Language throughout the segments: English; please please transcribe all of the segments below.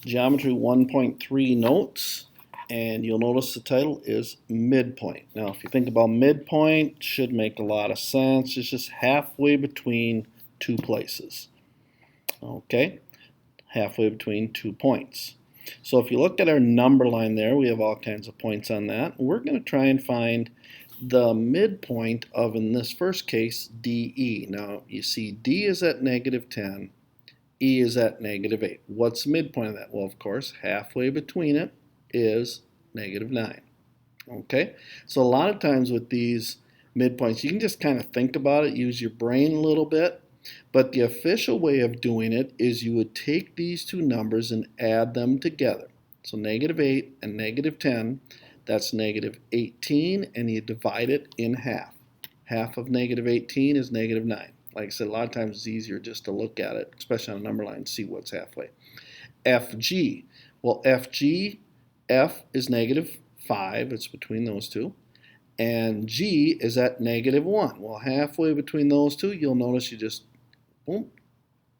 Geometry 1.3 notes, and you'll notice the title is Midpoint. Now, if you think about midpoint, it should make a lot of sense. It's just halfway between two places. Okay, halfway between 2 points. So if you look at our number line there, we have all kinds of points on that. We're going to try and find the midpoint of, in this first case, DE. Now, you see D is at -10. E is at -8. What's the midpoint of that? Well, of course, halfway between it is -9. Okay? So a lot of times with these midpoints, you can just kind of think about it, use your brain a little bit, but the official way of doing it is you would take these two numbers and add them together. So -8 and -10, that's -18, and you divide it in half. Half of -18 is -9. Like I said, a lot of times it's easier just to look at it, especially on a number line, and see what's halfway. FG. Well, FG, F is -5. It's between those two. And G is at -1. Well, halfway between those two, you'll notice you just, boom,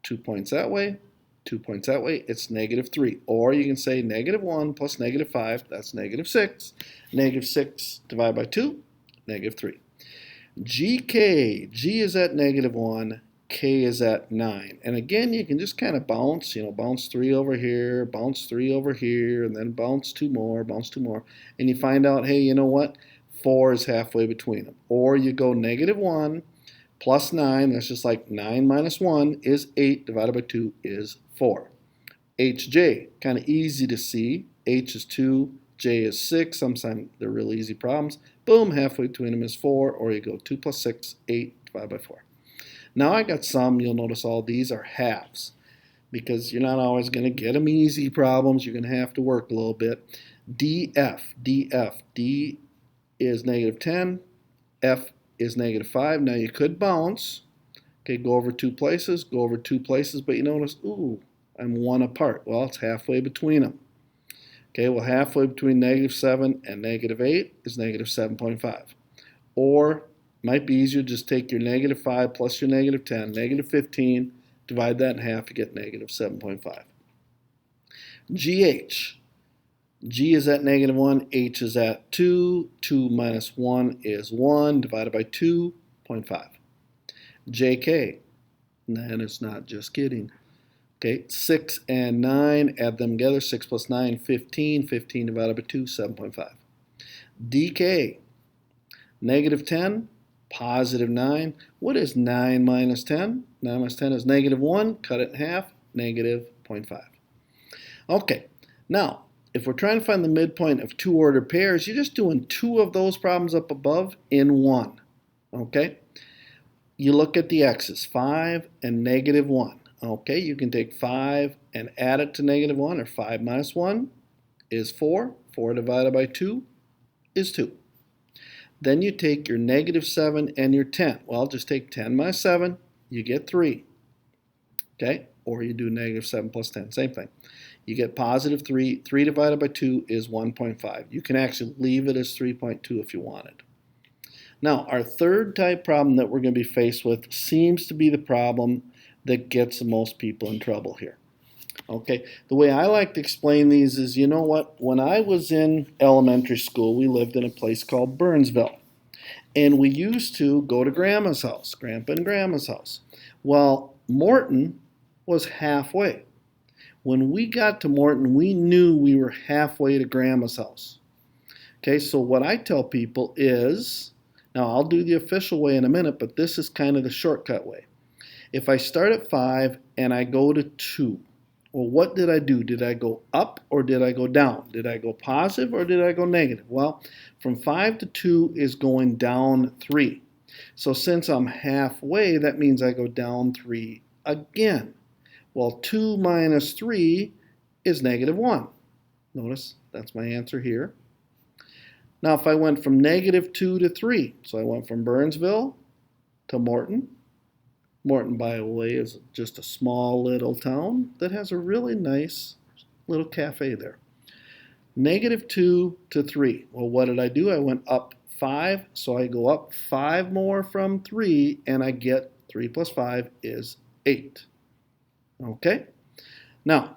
2 points that way, 2 points that way. It's -3. Or you can say -1 plus -5, that's -6. -6 divided by 2, -3. GK, G is at -1, K is at 9. And again, you can just kind of bounce, bounce 3 over here, bounce 3 over here, and then bounce 2 more, bounce 2 more. And you find out, hey, you know what? 4 is halfway between them. Or you go -1 plus 9, that's just like 9 minus 1 is 8, divided by 2 is 4. HJ, kind of easy to see. H is 2, J is 6. Sometimes they're really easy problems. Boom, halfway between them is 4, or you go 2 plus 6, 8 divided by 4. Now I got some, you'll notice all these are halves, because you're not always going to get them easy problems. You're going to have to work a little bit. DF, DF, D is -10, F is -5. Now you could bounce, okay, go over 2 places, go over 2 places, but you notice, ooh, I'm 1 apart. Well, it's halfway between them. Okay, well, halfway between -7 and -8 is -7.5. Or, might be easier, just take your -5 plus your -10, -15, divide that in half, you get -7.5. GH. G is at -1, H is at 2, 2 minus 1 is 1, divided by 2.5. JK, and it's not just kidding. Okay, 6 and 9, add them together, 6 plus 9, 15, 15 divided by 2, 7.5. DK, -10, +9. What is 9 minus 10? 9 minus 10 is -1, cut it in half, -0.5. Okay, now, if we're trying to find the midpoint of 2 ordered pairs, you're just doing 2 of those problems up above in 1. Okay? You look at the x's, 5 and -1. Okay, you can take 5 and add it to -1, or 5 minus 1 is 4. 4 divided by 2 is 2. Then you take your -7 and your 10. Well, just take 10 minus 7, you get 3. Okay, or you do -7 plus 10, same thing. You get +3. 3 divided by 2 is 1.5. You can actually leave it as 3.2 if you wanted. Now, our third type problem that we're going to be faced with seems to be the problem that gets the most people in trouble here. Okay, the way I like to explain these is, you know what? When I was in elementary school, we lived in a place called Burnsville. And we used to go to Grandma's house, Grandpa and Grandma's house. Well, Morton was halfway. When we got to Morton, we knew we were halfway to Grandma's house. Okay, so what I tell people is, now I'll do the official way in a minute, but this is kind of the shortcut way. If I start at 5 and I go to 2, well, what did I do? Did I go up or did I go down? Did I go positive or did I go negative? Well, from 5 to 2 is going down 3. So since I'm halfway, that means I go down 3 again. Well, 2 minus 3 is -1. Notice that's my answer here. Now, if I went from -2 to 3, so I went from Burnsville to Morton. Morton, by the way, is just a small little town that has a really nice little cafe there. -2 to 3. Well, what did I do? I went up 5, so I go up 5 more from 3, and I get 3 plus 5 is 8. Okay? Now,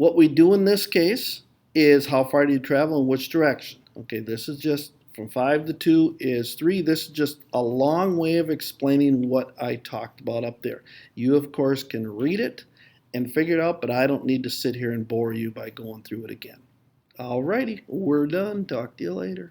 What we do in this case is how far do you travel in which direction. Okay, this is just from 5 to 2 is 3. This is just a long way of explaining what I talked about up there. You, of course, can read it and figure it out, but I don't need to sit here and bore you by going through it again. Alrighty, we're done. Talk to you later.